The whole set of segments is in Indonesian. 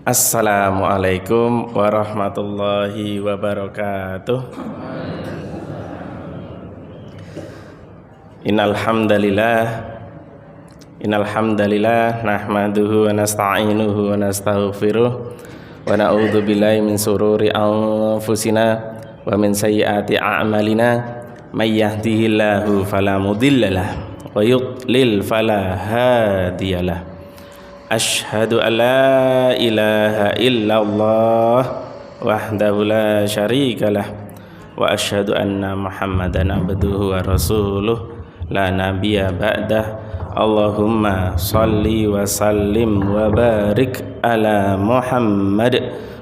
Assalamualaikum warahmatullahi wabarakatuh. Innalhamdalillah nahmaduhu wa nasta'inuhu wa nastaghfiruh wa na'udzu billahi min sururi anfusina wa min sayyiati a'malina may yahdihillahu fala mudhillalah wa yudlil fala hadiyalah. Asyhadu an la ilaha illallah wahdahu la syarikalah wa asyhadu anna Muhammadan abduhu wa rasuluh la nabiyya ba'dah. Allahumma shalli wa sallim wa barik ala Muhammad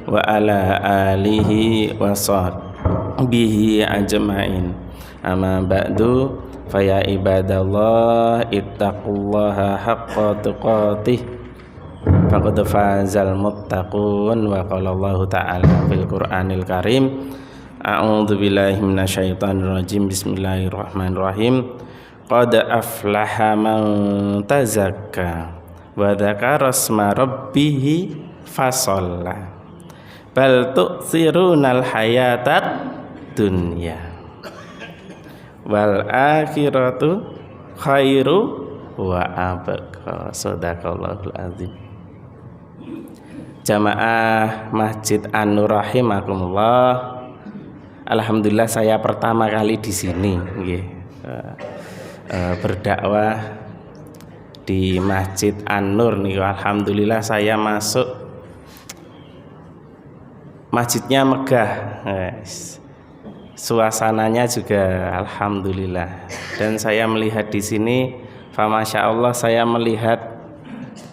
wa ala alihi wa sahbihi ajma'in. Amma ba'du, faya ibadallah ittaqullaha haqqa tuqatih faqad fazal muttaqun. Wa qala Allah ta'ala fil Qur'anil Karim, a'udzu billahi minasyaitonir rajim, bismillahirrahmanirrahim. Qad aflaha man tazakka wa dzakara asma rabbih fasalla bal tu'thirunal hayatat dunya wal akhiratu khairu wa abqa. Shadaqallahul azim. Jamaah Masjid An-Nur rahimakumullah. Alhamdulillah saya pertama kali di sini berdakwah di Masjid An-Nur nih. Alhamdulillah saya masuk, masjidnya megah, suasananya juga alhamdulillah. Dan saya melihat di sini, masya Allah, saya melihat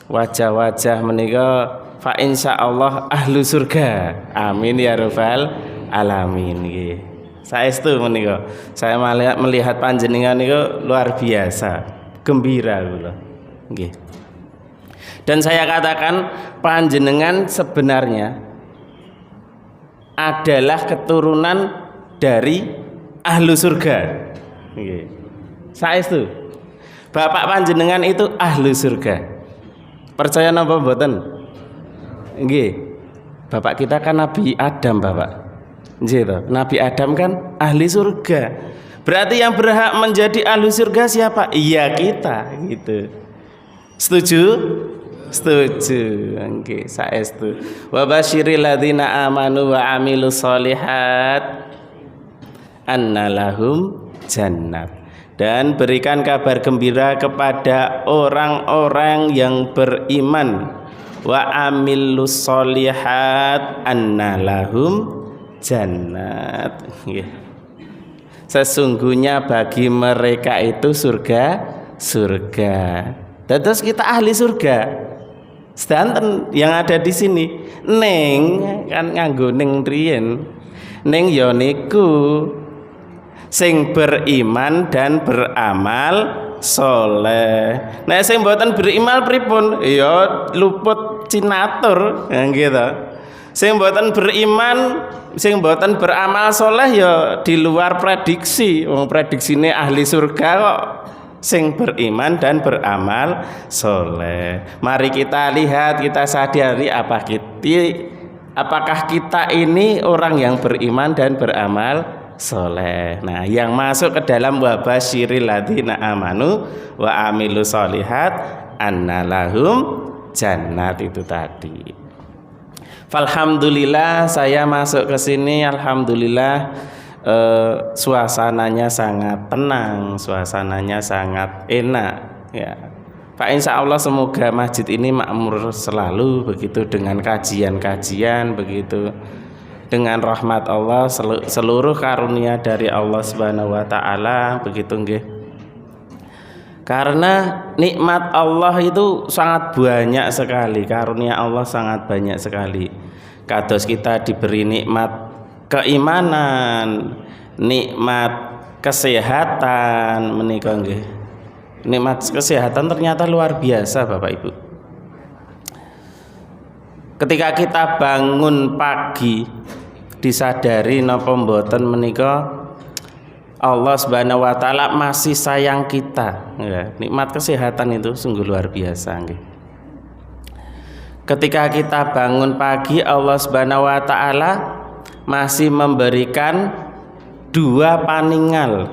wajah-wajah menika fa insyaallah ahlu surga. Amin ya rabbal alamin. Saestu menika saya melihat panjenengan niku luar biasa, gembira kula. Nggih. Dan saya katakan panjenengan sebenarnya adalah keturunan dari ahlu surga. Nggih. Saestu. Bapak panjenengan itu ahlu surga. Percaya napa mboten? Nggih. Bapak kita kan Nabi Adam, Bapak. Nggih toh. Nabi Adam kan ahli surga. Berarti yang berhak menjadi ahli surga siapa? Iya, kita gitu. Setuju? Setuju. Nggih, saestu. Wa basyiril ladzina amanu wa amilus solihat anna lahum jannat. Dan berikan kabar gembira kepada orang-orang yang beriman wa amilus solihat anna lahum jannat. Sesungguhnya bagi mereka itu surga. Terus kita ahli surga. Sedanten yang ada di sini neng kan nganggo neng riyen. Neng ya niku sing beriman dan beramal soleh. Nah sing mboten beriman pripun? Ya luput cinatur, gitu. Sing mboten beriman, sing mboten beramal soleh ya di luar prediksi. Wong prediksine ahli surga kok sing beriman dan beramal soleh. Mari kita lihat, kita sadari apakah kita ini orang yang beriman dan beramal soleh. Nah, yang masuk ke dalam wa basyiril ladzina amanu wa amilus solihat anna lahum jannat itu tadi. Alhamdulillah saya masuk ke sini, alhamdulillah suasananya sangat tenang, suasananya sangat enak ya. Pak, insya Allah semoga masjid ini makmur selalu begitu, dengan kajian-kajian begitu, dengan rahmat Allah, seluruh karunia dari Allah Subhanahu wa taala begitu nggih. Karena nikmat Allah itu sangat banyak sekali, karunia Allah sangat banyak sekali. Kados kita diberi nikmat keimanan, nikmat kesehatan menika nggih. Nikmat kesehatan ternyata luar biasa Bapak Ibu. Ketika kita bangun pagi disadari napa mboten menika Allah Subhanahu wa taala masih sayang kita ya. Nikmat kesehatan itu sungguh luar biasa nggih. Ketika kita bangun pagi, Allah Subhanahu wa taala masih memberikan dua paningal,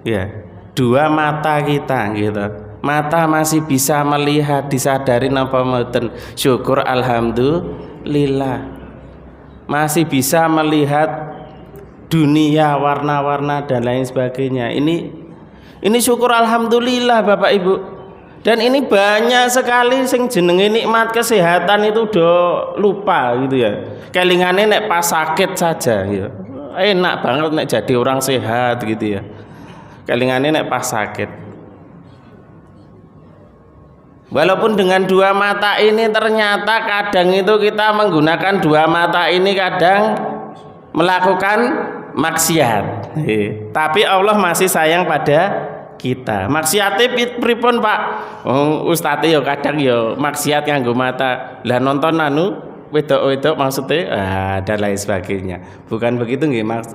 ya, dua mata kita gitu. Mata masih bisa melihat, disadari napa mboten? Syukur alhamdulillah. Masih bisa melihat dunia, warna-warna dan lain sebagainya. Ini syukur alhamdulillah Bapak Ibu. Dan ini banyak sekali sing jenenge nikmat kesehatan itu udah lupa gitu ya. Kelingane nek pas sakit saja ya. Enak banget nek jadi orang sehat gitu ya. Kelingane nek pas sakit. Walaupun dengan dua mata ini ternyata kadang itu kita menggunakan dua mata ini kadang melakukan maksiat. Tapi Allah masih sayang pada kita. Maksiate pripun Pak? Ustadz yo kadang yo maksiat nganggo mata. Lah nonton anu wedok-wedok maksudnya dan lain sebagainya. Bukan begitu nggih Mas.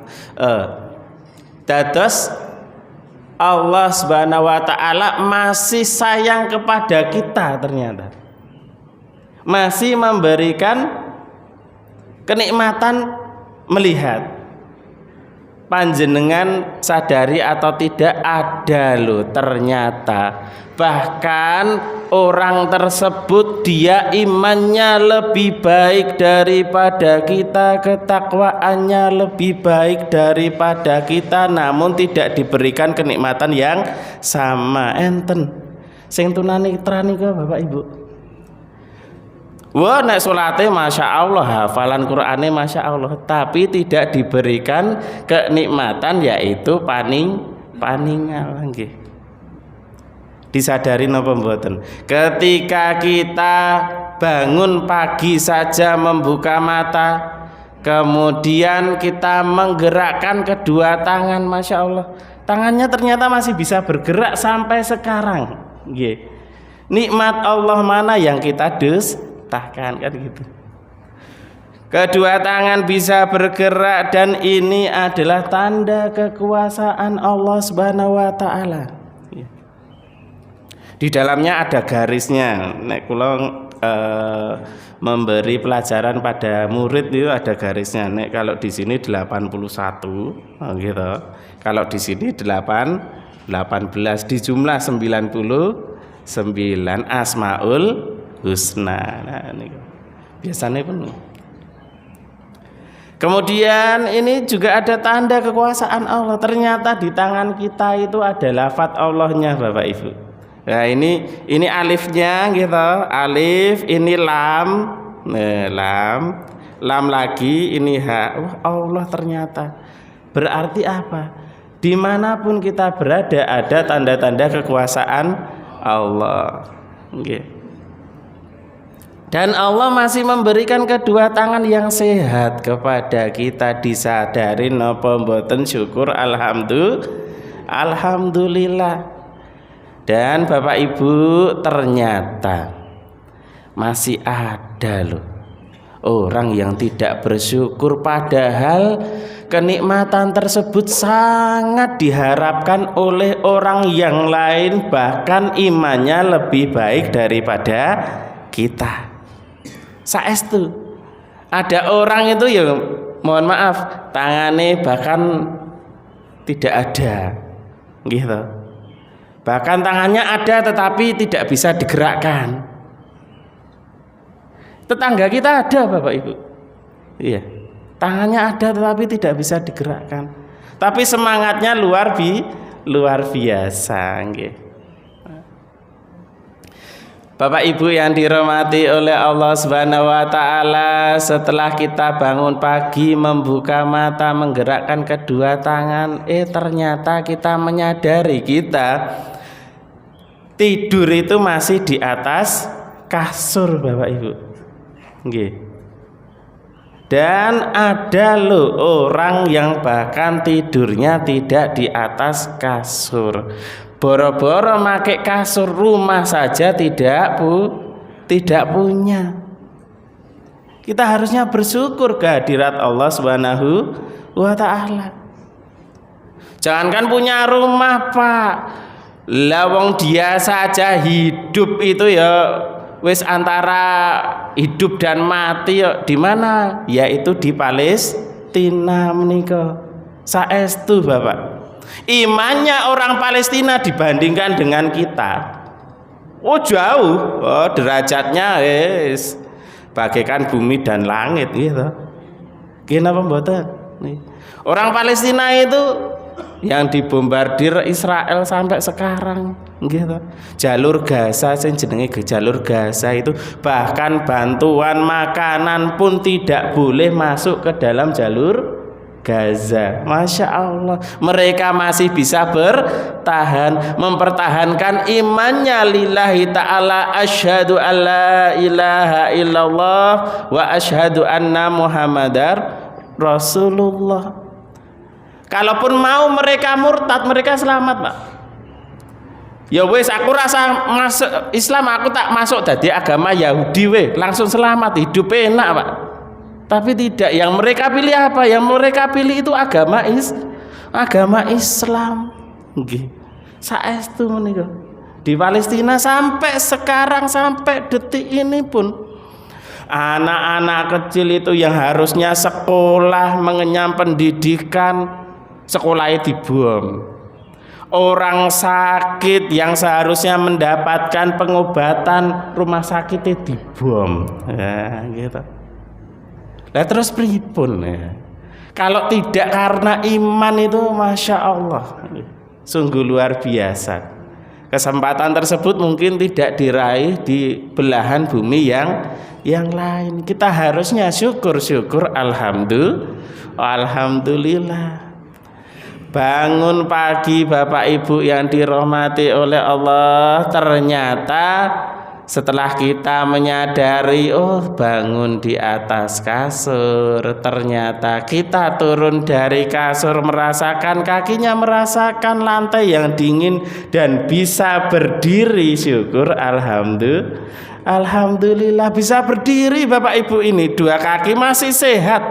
Dados Allah Subhanahu wa taala masih sayang kepada kita ternyata. Masih memberikan kenikmatan melihat. Panjenengan sadari atau tidak, ada loh ternyata bahkan orang tersebut dia imannya lebih baik daripada kita, ketakwaannya lebih baik daripada kita, namun tidak diberikan kenikmatan yang sama. Enten sing tunanetra nika Bapak Ibu, wah nek salate masya Allah, hafalan Qur'ane masya Allah, tapi tidak diberikan kenikmatan yaitu paningal nggih. Disadari napa mboten? Ketika kita bangun pagi saja membuka mata, kemudian kita menggerakkan kedua tangan, masya Allah, tangannya ternyata masih bisa bergerak sampai sekarang nggih. Nikmat Allah mana yang kita dustakan kan gitu. Kedua tangan bisa bergerak dan ini adalah tanda kekuasaan Allah Subhanahu wa taala. Di dalamnya ada garisnya. Nek kula memberi pelajaran pada murid itu ada garisnya. Nek kalau di sini 81 gitu. Kalau di sini 18 dijumlah 99 Asmaul Husna. Nah, ini biasanya pun. Kemudian ini juga ada tanda kekuasaan Allah. Ternyata di tangan kita itu ada lafadz Allahnya Bapak Ibu. Nah ini alifnya gitu, alif, ini lam, lam lagi, ini ha. Allah ternyata. Berarti apa? Dimanapun kita berada ada tanda-tanda kekuasaan Allah. Okay. Dan Allah masih memberikan kedua tangan yang sehat kepada kita. Disadari napa mboten? Syukur alhamdulillah. Dan Bapak Ibu, ternyata masih ada loh orang yang tidak bersyukur, padahal kenikmatan tersebut sangat diharapkan oleh orang yang lain, bahkan imannya lebih baik daripada kita. Saestu ada orang itu ya mohon maaf tangannya bahkan tidak ada gitu. Bahkan tangannya ada tetapi tidak bisa digerakkan. Tetangga kita ada Bapak Ibu. Iya. Tangannya ada tetapi tidak bisa digerakkan. Tapi semangatnya luar biasa nggih. Bapak Ibu yang dirahmati oleh Allah Subhanahu wa taala, setelah kita bangun pagi, membuka mata, menggerakkan kedua tangan, ternyata kita menyadari kita tidur itu masih di atas kasur Bapak Ibu. Nggih. Dan ada loh orang yang bahkan tidurnya tidak di atas kasur. Boro-boro pakai kasur rumah saja tidak punya. Kita harusnya bersyukur kehadirat Allah Subhanahu wa taala. Jangankan punya rumah Pak, lawang dia saja hidup itu ya wis antara hidup dan mati di mana? Yaitu di Palestina menika. Saestu Bapak. Imannya orang Palestina dibandingkan dengan kita. Oh jauh, derajatnya bagaikan bumi dan langit gitu. Kenapa mboten? Orang Palestina itu yang dibombardir Israel sampai sekarang gitu. Jalur Gaza sing jenenge jalur Gaza itu bahkan bantuan makanan pun tidak boleh masuk ke dalam jalur Gaza. Masya Allah, mereka masih bisa bertahan, mempertahankan imannya lillahi ta'ala. Asyhadu an la ilaha illallah wa asyhadu anna muhammadar rasulullah. Kalaupun mau mereka murtad, mereka selamat Pak. Ya wes aku rasa masuk Islam, aku tak masuk dari agama Yahudi langsung selamat, hidup enak Pak. Tapi tidak, yang mereka pilih apa? Yang mereka pilih itu agama Islam. Nggih. Saestu menika. Di Palestina sampai sekarang, sampai detik ini pun anak-anak kecil itu yang harusnya sekolah, mengenyam pendidikan, sekolahnya dibom. Orang sakit yang seharusnya mendapatkan pengobatan, rumah sakitnya dibom. Ya, gitu. Lah terus pripun ya? Kalau tidak karena iman itu Masya Allah, sungguh luar biasa. Kesempatan tersebut mungkin tidak diraih di belahan bumi yang lain. Kita harusnya syukur alhamdulillah. Bangun pagi Bapak Ibu yang dirahmati oleh Allah, ternyata setelah kita menyadari, bangun di atas kasur, ternyata kita turun dari kasur merasakan kakinya, merasakan lantai yang dingin dan bisa berdiri. Syukur alhamdulillah bisa berdiri Bapak Ibu ini, dua kaki masih sehat.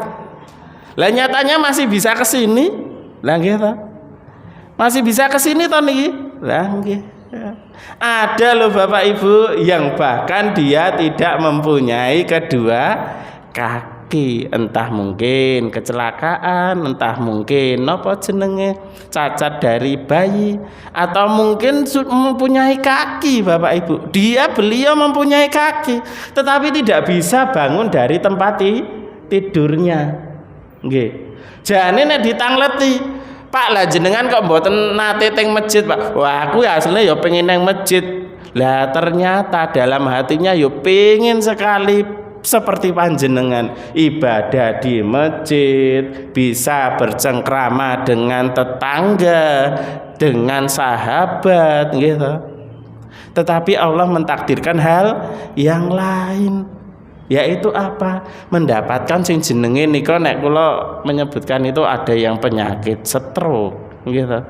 Lah nyatanya masih bisa ke sini. Lah gitu. Masih bisa ke sini toh niki. Lah nggih. Ada loh Bapak Ibu yang bahkan dia tidak mempunyai kedua kaki, entah mungkin kecelakaan, entah mungkin apa jenenge cacat dari bayi, atau mungkin mempunyai kaki Bapak Ibu. Beliau mempunyai kaki tetapi tidak bisa bangun dari tempat tidurnya. Nggih. Jane nek ditangleti, Pak lah jenengan kok mboten nate teng masjid Pak. Wah aku ya aslinya ya pengen neng masjid. Lah ternyata dalam hatinya ya pengen sekali seperti panjenengan ibadah di masjid, bisa bercengkrama dengan tetangga, dengan sahabat gitu. Tetapi Allah mentakdirkan hal yang lain. Yaitu apa? Mendapatkan sing jenenge nika nek kula menyebutkan itu ada yang penyakit stroke gitu.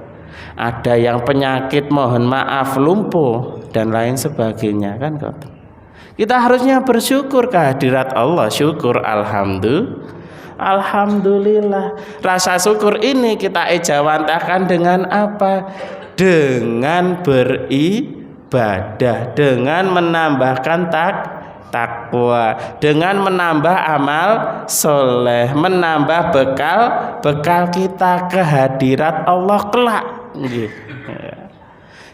Ada yang penyakit mohon maaf lumpuh dan lain sebagainya kan kok. Kita harusnya bersyukur kehadirat Allah, syukur alhamdulillah. Rasa syukur ini kita ejawantahkan dengan apa? Dengan beribadah, dengan menambahkan takwa, dengan menambah amal soleh, menambah bekal kita kehadirat Allah kelak.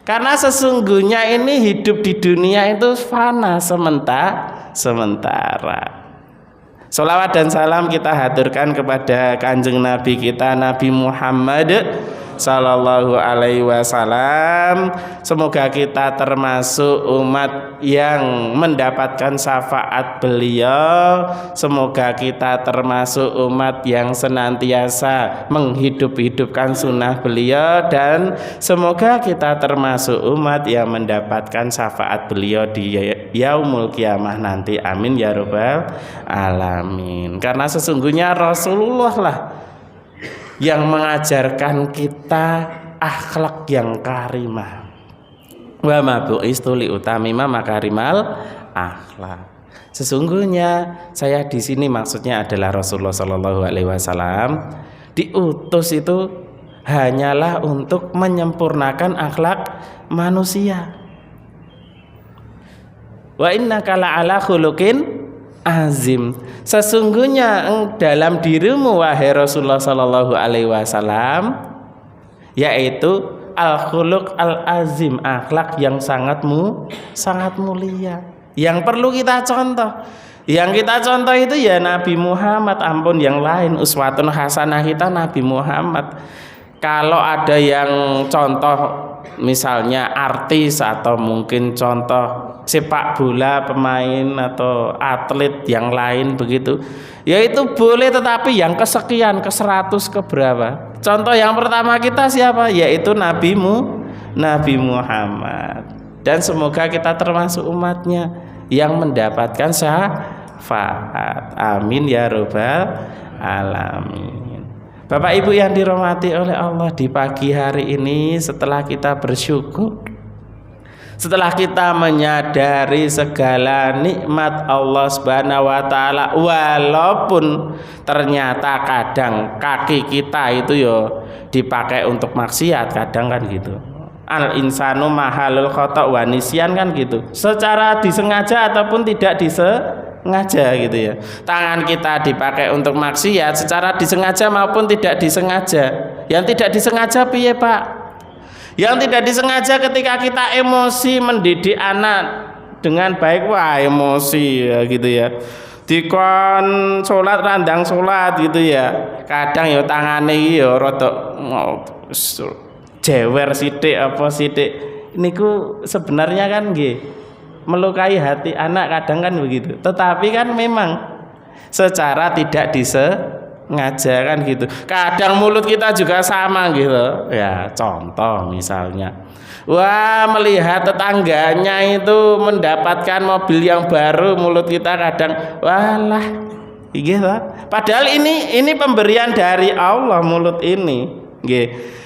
Karena sesungguhnya ini hidup di dunia itu fana, sementara. Sholawat dan salam kita haturkan kepada kanjeng Nabi kita, Nabi Muhammad Sallallahu Alaihi Wasallam. Semoga kita termasuk umat yang mendapatkan syafaat beliau. Semoga kita termasuk umat yang senantiasa menghidup-hidupkan sunnah beliau, dan semoga kita termasuk umat yang mendapatkan syafaat beliau di yaumul kiamah nanti. Amin ya rabbal alamin. Karena sesungguhnya Rasulullah lah yang mengajarkan kita akhlak yang karimah. Wa ma bu'istu li utamima makarimal akhlak. Sesungguhnya saya di sini maksudnya adalah Rasulullah Shallallahu Alaihi Wasallam diutus itu hanyalah untuk menyempurnakan akhlak manusia. Wa innaka la'ala khuluqin azim. Sesungguhnya dalam dirimu wahai Rasulullah sallallahu alaihi wasallam yaitu al-khuluq al-azim, akhlak yang sangat mulia. Yang perlu kita contoh. Yang kita contoh itu ya Nabi Muhammad, ampun yang lain. Uswatun hasanah kita Nabi Muhammad. Kalau ada yang contoh misalnya artis atau mungkin contoh sepak bola pemain atau atlet yang lain begitu, ya itu boleh, tetapi yang kesekian, ke-100, ke berapa. Contoh yang pertama kita siapa? Yaitu Nabi Muhammad. Dan semoga kita termasuk umatnya yang mendapatkan syafaat. Amin ya robbal alamin. Bapak Ibu yang dirahmati oleh Allah, di pagi hari ini setelah kita bersyukur, setelah kita menyadari segala nikmat Allah Subhanahu wa taala, walaupun ternyata kadang kaki kita itu yo dipakai untuk maksiat, kadang kan gitu. Al insanu mahalul khata' wa nisyan kan gitu. Secara disengaja ataupun tidak disengaja gitu ya. Tangan kita dipakai untuk maksiat secara disengaja maupun tidak disengaja. Yang tidak disengaja piye, Pak? Yang tidak disengaja ketika kita emosi mendidik anak dengan baik, wah emosi ya gitu ya. Dikon salat randang salat gitu ya. Kadang ya tangane iki ya rada jewer sithik apa sithik. Niku sebenarnya kan nggih melukai hati anak, kadang kan begitu. Tetapi kan memang secara tidak disengaja kan gitu. Kadang mulut kita juga sama gitu. Ya, contoh misalnya, wah melihat tetangganya itu mendapatkan mobil yang baru, mulut kita kadang walah gitu. Padahal ini pemberian dari Allah, mulut ini nggih.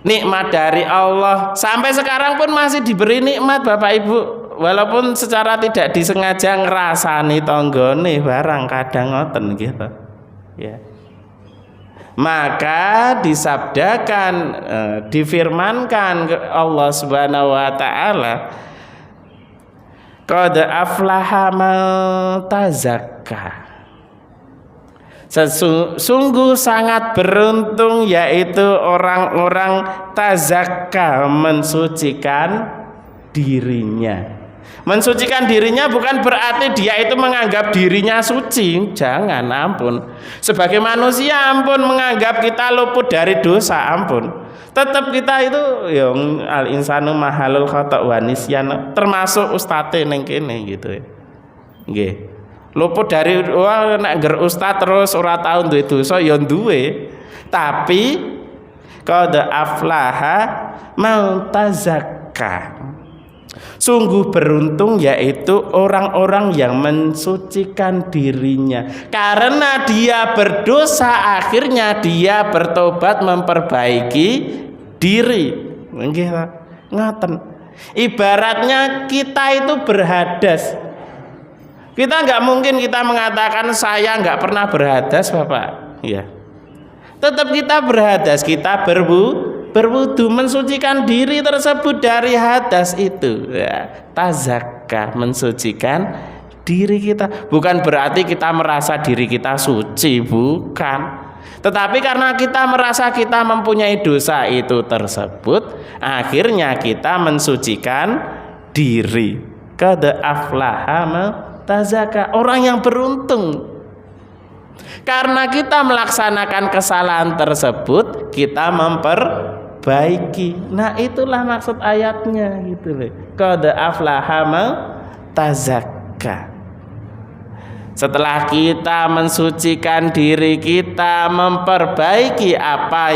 Nikmat dari Allah, sampai sekarang pun masih diberi nikmat Bapak Ibu, walaupun secara tidak disengaja ngerasani tonggone barang kadang ngoten gitu ya. Maka disabdakan, difirmankan Allah Subhanahu wa taala, qad aflaha man tazakka. Sungguh sangat beruntung yaitu orang-orang tazakka, mensucikan dirinya. Mensucikan dirinya bukan berarti dia itu menganggap dirinya suci, jangan, ampun. Sebagai manusia ampun menganggap kita luput dari dosa, ampun. Tetap kita itu yang al insanu mahalul khata' wa nisyan, termasuk ustate ning kene gitu ya. Nggih. Luput dari nek ngger ustaz terus ora tau duwe dosa ya duwe. Tapi qad aflaha man tazakka. Sungguh beruntung yaitu orang-orang yang mensucikan dirinya. Karena dia berdosa akhirnya dia bertobat memperbaiki diri. Nggih ngoten. Ibaratnya kita itu berhadas. Kita nggak mungkin kita mengatakan saya nggak pernah berhadas, Bapak. Ya. Tetap kita berhadas, kita berwudu, mensucikan diri tersebut dari hadas itu. Ya. Tazakka, mensucikan diri kita. Bukan berarti kita merasa diri kita suci, bukan. Tetapi karena kita merasa kita mempunyai dosa itu tersebut, akhirnya kita mensucikan diri. Qad aflaha tazaka, orang yang beruntung. Karena kita melaksanakan kesalahan tersebut, kita memperbaiki. Nah, itulah maksud ayatnya gitu loh. Qad aflaha tazakka. Setelah kita mensucikan diri kita, memperbaiki apa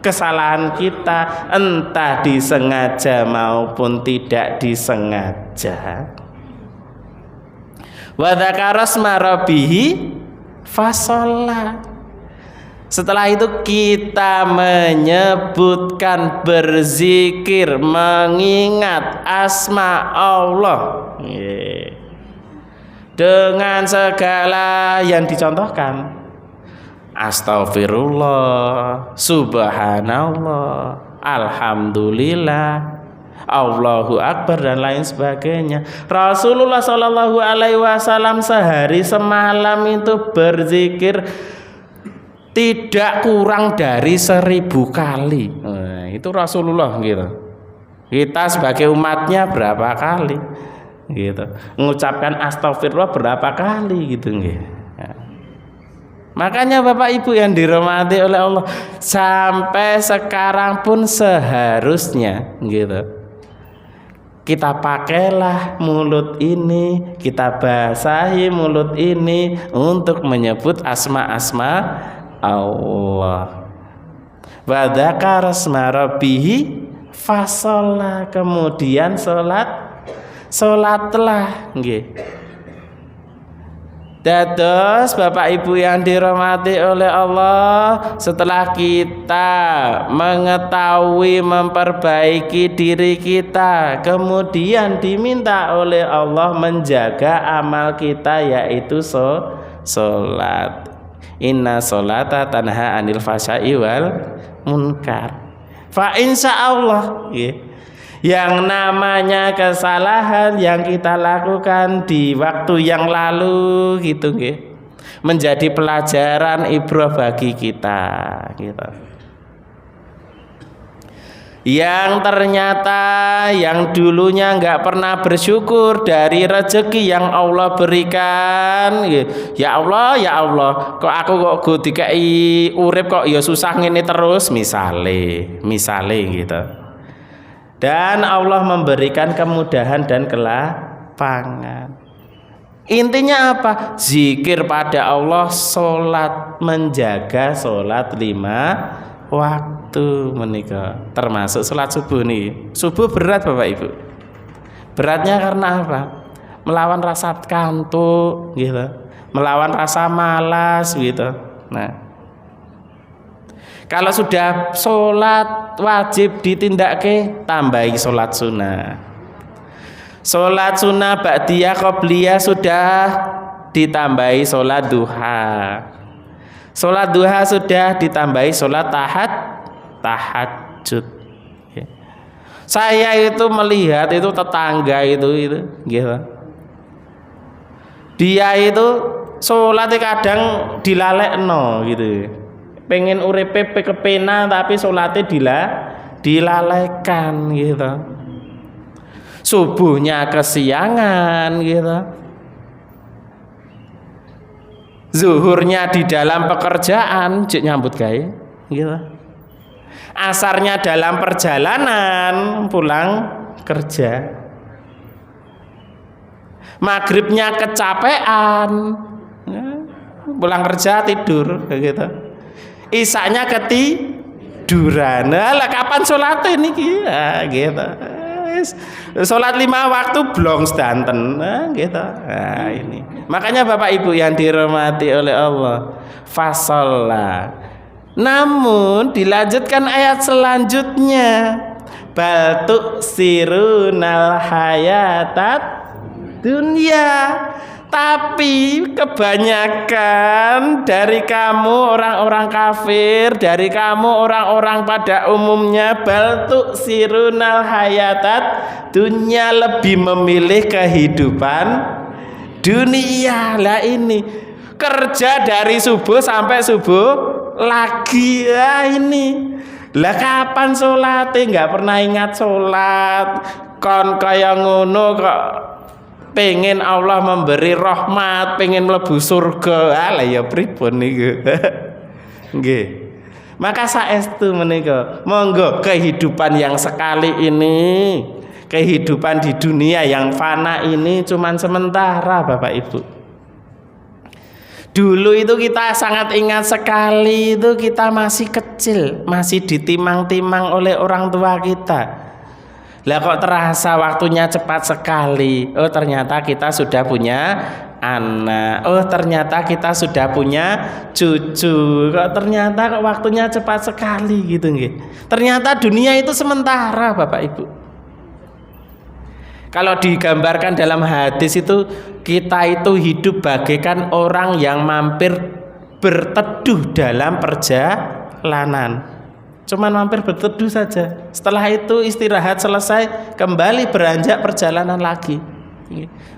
kesalahan kita, entah disengaja maupun tidak disengaja. Wa dzakara asma rabbih fasholla. Setelah itu kita menyebutkan, berzikir, mengingat asma Allah dengan segala yang dicontohkan. Astaghfirullah, subhanallah, alhamdulillah, Allahu Akbar dan lain sebagainya. Rasulullah Shallallahu Alaihi Wasallam sehari semalam itu berzikir tidak kurang dari 1000 kali. Nah, itu Rasulullah gitu. Kita sebagai umatnya berapa kali gitu, mengucapkan astagfirullah berapa kali gitu nggih. Makanya Bapak Ibu yang dirahmati oleh Allah, sampai sekarang pun seharusnya gitu, kita pakailah mulut ini, kita basahi mulut ini untuk menyebut asma-asma Allah. Wa dzakara asma rabbih fasalla, kemudian salatlah nggih. Dados Bapak Ibu yang dirahmati oleh Allah, setelah kita mengetahui memperbaiki diri kita, kemudian diminta oleh Allah menjaga amal kita, yaitu salat. Inna sholata tanha anil fasya'i wal munkar. Fa insyaallah yang namanya kesalahan yang kita lakukan di waktu yang lalu gitu nggih, menjadi pelajaran ibrah bagi kita gitu. Yang ternyata yang dulunya nggak pernah bersyukur dari rezeki yang Allah berikan, ya Allah, kok aku kok dikai urip kok ya susah ngene terus, misale gitu. Dan Allah memberikan kemudahan dan kelapangan. Intinya apa? Zikir pada Allah, sholat, menjaga sholat 5 waktu menika, termasuk sholat subuh nih. Subuh berat Bapak Ibu. Beratnya karena apa? Melawan rasa kantuk gitu, melawan rasa malas gitu. Nah, kalau sudah sholat wajib ditindakake, tambahi sholat sunnah. Sholat sunnah ba'diyah qobliyah sudah ditambahi sholat duha. Sholat duha sudah ditambahi sholat tahajud. Saya itu melihat itu tetangga itu gitu. Dia itu sholatnya kadang dilalekno gitu. Pengen uripe kepena tapi sholatnya dilalaikan gitu. Subuhnya kesiangan gitu. Zuhurnya di dalam pekerjaan, nyambut gawe gitu. Asarnya dalam perjalanan pulang kerja. Maghribnya kecapean, pulang kerja tidur gitu. Isanya ketiduran. Lah kapan sholat ini gitu. Sholat 5 waktu blong sedanten gitu. Nah, ini. Makanya Bapak Ibu yang dirahmati oleh Allah, fasalla. Namun dilanjutkan ayat selanjutnya, bal tu'sirunal hayatat dunya. Tapi kebanyakan dari kamu orang-orang kafir, dari kamu orang-orang pada umumnya, bal tu'sirunal hayatat dunya, lebih memilih kehidupan dunia. Lah ini kerja dari subuh sampai subuh lagi ya ini. Lah kapan sholatnya? Nggak pernah ingat sholat. Kon kaya ngono kok pengen Allah memberi rahmat, pengen mlebu surga. Alah ya pripun niku. Nggih. Maka saestu menika, monggo kehidupan yang sekali ini, kehidupan di dunia yang fana ini cuman sementara Bapak Ibu. Dulu itu kita sangat ingat sekali, itu kita masih kecil, masih ditimang-timang oleh orang tua kita. Lah kok terasa waktunya cepat sekali. Oh ternyata kita sudah punya anak. Oh ternyata kita sudah punya cucu. Kok ternyata waktunya cepat sekali gitu nggih. Ternyata dunia itu sementara Bapak Ibu. Kalau digambarkan dalam hadis itu, kita itu hidup bagaikan orang yang mampir berteduh dalam perjalanan. Cuman mampir berteduh saja. Setelah itu istirahat selesai, kembali beranjak perjalanan lagi.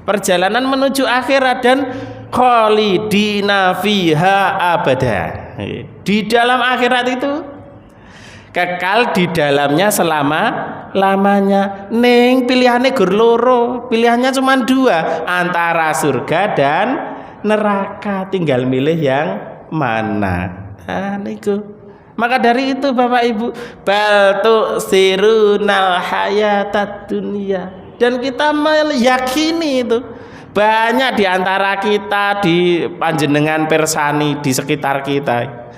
Perjalanan menuju akhirat dan khalidina fiha abada. Di dalam akhirat itu kekal di dalamnya selama-lamanya. Ning pilihane gur loro, pilihannya cuma dua, antara surga dan neraka. Tinggal milih yang mana. Niku. Maka dari itu Bapak Ibu, bal tu'sirunal hayatad dunya. Dan kita meyakini itu banyak di antara kita di panjenengan persani di sekitar kita.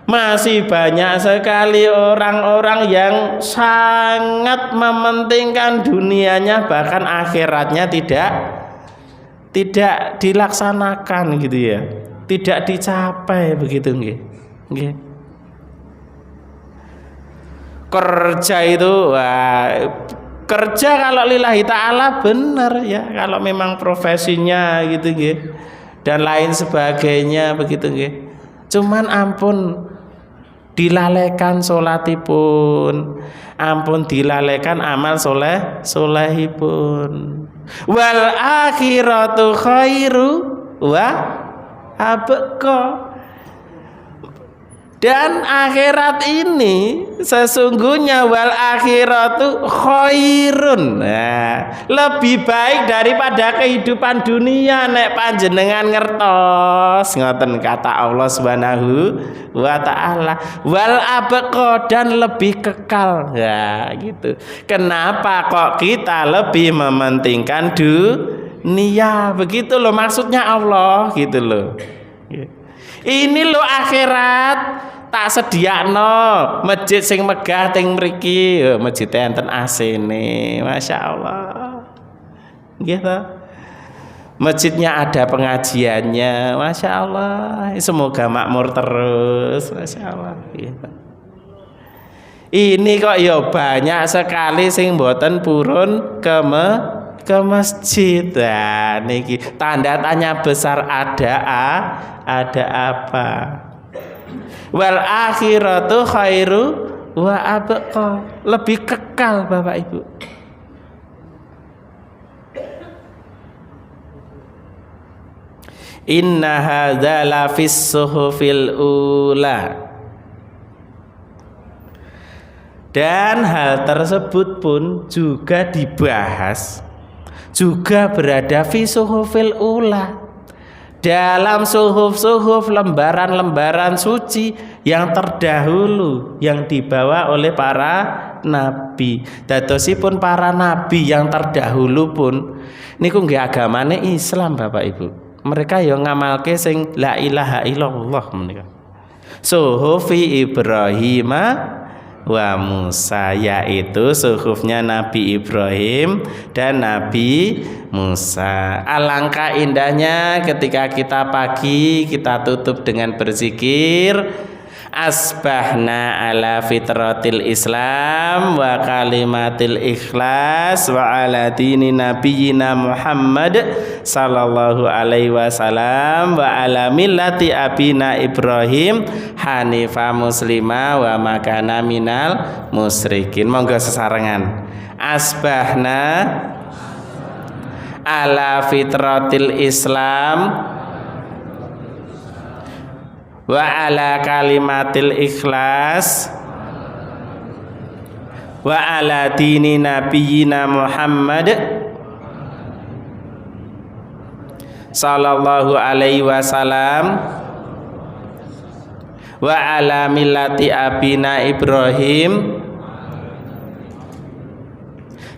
Masih banyak sekali orang-orang yang sangat mementingkan dunianya, bahkan akhiratnya tidak dilaksanakan gitu ya. Tidak dicapai begitu nggih. Nggih. Kerja itu kerja kalau lillahi ta'ala benar ya, kalau memang profesinya gitu nggih dan lain sebagainya begitu nggih. Cuman ampun dilalaikan sholatipun, ampun dilalaikan amal solehipun. Wal akhiratu khairu wa abqa. Dan akhirat ini sesungguhnya wal akhiratu khairun. Nah, lebih baik daripada kehidupan dunia nek panjenengan ngertos ngoten kata Allah Subhanahu wa taala. Wal abqa, dan lebih kekal. Ya, gitu. Kenapa kok kita lebih mementingkan dunia? Begitu loh maksudnya Allah gitu loh. Ini lo akhirat tak sediakno masjid sing megah teng mriki, masjid enten AC-ne, Masya Allah. Gitu. Masjidnya ada pengajiannya, Masya Allah. Semoga makmur terus, Masya Allah. Gitu. Ini kok ya banyak sekali sing mboten purun ke masjid. Nah, niki tanda tanya besar, ada apa? Wal akhiratu khairu wa abqa, lebih kekal Bapak Ibu. Inna hadza la fis suhufil ula. Dan hal tersebut pun juga dibahas, juga berada fi suhufil ula, dalam suhuf-suhuf, lembaran-lembaran suci yang terdahulu yang dibawa oleh para nabi. Dadosipun para nabi yang terdahulu pun niku nggih agamane Islam Bapak Ibu. Mereka yang ngamalke sing la ilaha illallah menika. Suhufi Ibrahim wa Musa, yaitu suhufnya Nabi Ibrahim dan Nabi Musa. Alangkah indahnya ketika kita pagi kita tutup dengan berzikir, asbahna ala fitratil Islam wa kalimatil ikhlas wa ala dini nabiyina Muhammad sallallahu alaihi wasallam wa ala millati abina Ibrahim hanifa muslima wa makana minal musyrikin. Monggo sesarengan. Asbahna ala fitratil Islam wa ala kalimatil ikhlas wa ala dini nabiyina Muhammad sallallahu alaihi wasallam wa ala millati abina Ibrahim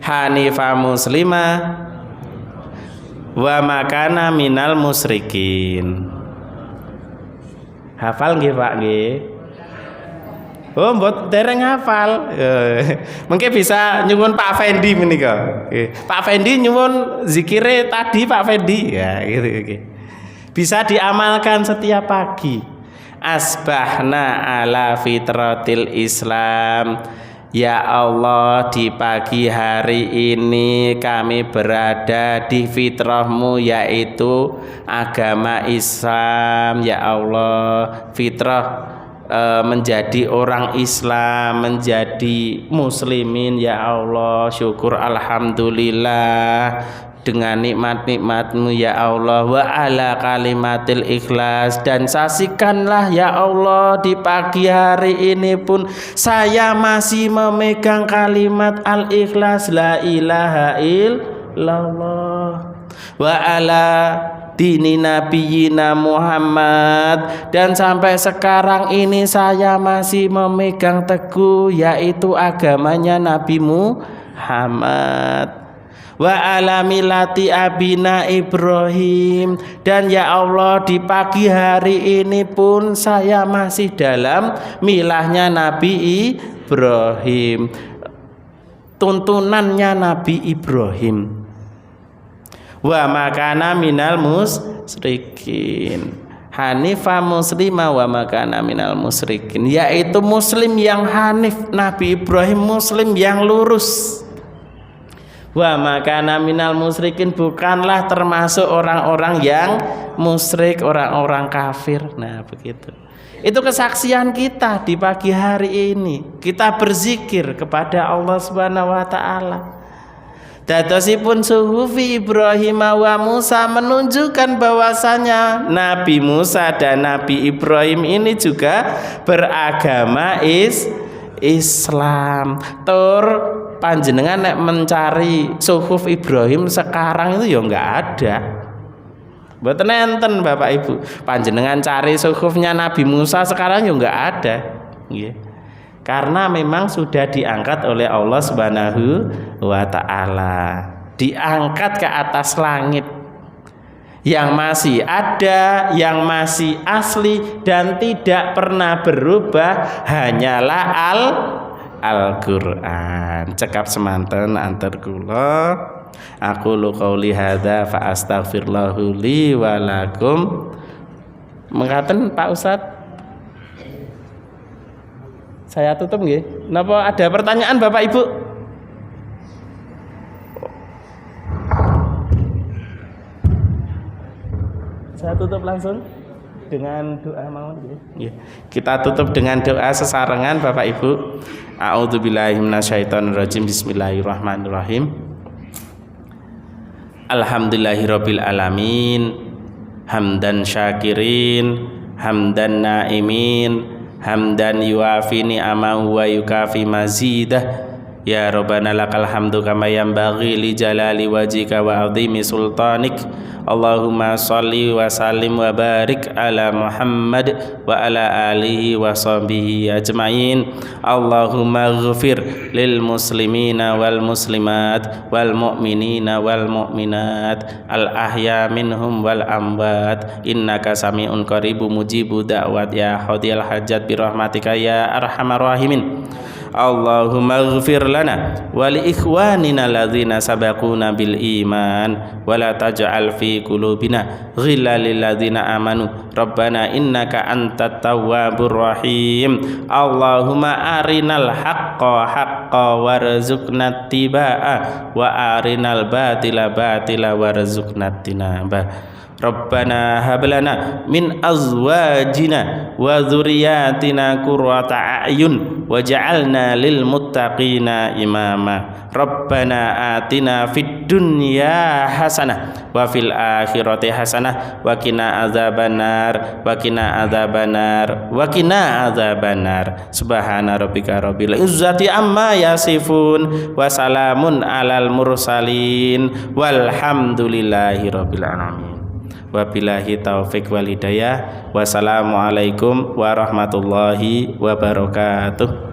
hanifa muslima wa makana minal musyrikin. Hafal nggih Pak nggih? Oh, mbot dereng hafal. Mungkin bisa nyuwun Pak Fendi menika. Pak Fendi nyuwun zikire tadi Pak Fendi. Ya, gitu. Bisa diamalkan setiap pagi. Asbahna ala fitratil Islam. Ya Allah, di pagi hari ini kami berada di fitrahmu, yaitu agama Islam. Ya Allah, fitrah menjadi orang Islam, menjadi muslimin. Ya Allah, syukur alhamdulillah dengan nikmat-nikmat-Mu ya Allah, wa ala kalimatil ikhlas, dan saksikanlah ya Allah di pagi hari ini pun saya masih memegang kalimat al-ikhlas, la ilaha illallah, wa ala dini nabiyina Muhammad, dan sampai sekarang ini saya masih memegang teguh yaitu agamanya Nabi Muhammad. Wa ala milati abina Ibrahim, dan ya Allah di pagi hari ini pun saya masih dalam milahnya Nabi Ibrahim, tuntunannya Nabi Ibrahim. Wa makana minal musyrikin, hanifa muslima wa makana minal musyrikin, yaitu muslim yang hanif. Nabi Ibrahim muslim yang lurus. Wa makana minal musyrikin, bukanlah termasuk orang-orang yang musyrik, orang-orang kafir. Nah begitu. Itu kesaksian kita di pagi hari ini. Kita berzikir kepada Allah Subhanahu wa taala. Dadosipun suhufi Ibrahim wa Musa menunjukkan bahwasanya Nabi Musa dan Nabi Ibrahim ini juga beragama Islam. Panjenengan nek mencari suhuf Ibrahim sekarang itu ya enggak ada. Mboten enten Bapak Ibu. Panjenengan cari suhufnya Nabi Musa sekarang ya enggak ada. Nggih. Karena memang sudah diangkat oleh Allah Subhanahu wa taala. Diangkat ke atas langit. Yang masih ada, yang masih asli dan tidak pernah berubah hanyalah Al-Qur'an. Cekap semanten antar kula. Aku qouli hadza fa astaghfirullahu li wa lakum. Mengatakan Pak Ustadz, saya tutup nggih. Napa ada pertanyaan Bapak Ibu? Saya tutup langsung dengan doa mawon nggih. Kita tutup dengan doa sesarengan Bapak Ibu. A'udzubillahi minasyaitonirrajim. Bismillahirrahmanirrahim. Alhamdulillahirabbil alamin. Hamdan syakirin, hamdan naimin, hamdan yuafi ni'amahu wa yukafi mazidah. Ya Rabbana lakal hamdu kama yanbaghi li jalali wajhika wa 'azimi sultanik. Allahumma shalli wa sallim wa barik ala Muhammad wa ala alihi wa sahbihi ajmain. Allahumma ighfir lil muslimina wal muslimat wal mu'minina wal mu'minat al ahya minhum wal amwat, innaka sami'un qaribu mujibu da'wat ya hadiyal hajat bi rahmatika ya arhamar rahimin. Allahumma ighfir lana wa li ikhwanina alladzina sabaquna bil iman wa la taj'al fi qulubina ghillan lil ladzina amanu rabbana innaka antat tawwabur rahim. Allahumma arinal haqqa haqqan warzuqna tibaa wa arinal batila batila warzuqna tinaba. Rabbana hablana min azwajina wa dzurriyyatina qurrata a'yun waj'alna lil muttaqina imama. Rabbana atina fid dunya hasanah wa fil akhirati hasanah wa qina adzabannar wa qina adzabannar wa qina adzabannar. Subhana rabbika rabbil izzati amma yasifun wa salamun alal mursalin walhamdulillahi rabbil alamin. Wabillahi taufik wal hidayah. Wassalamualaikum warahmatullahi wabarakatuh.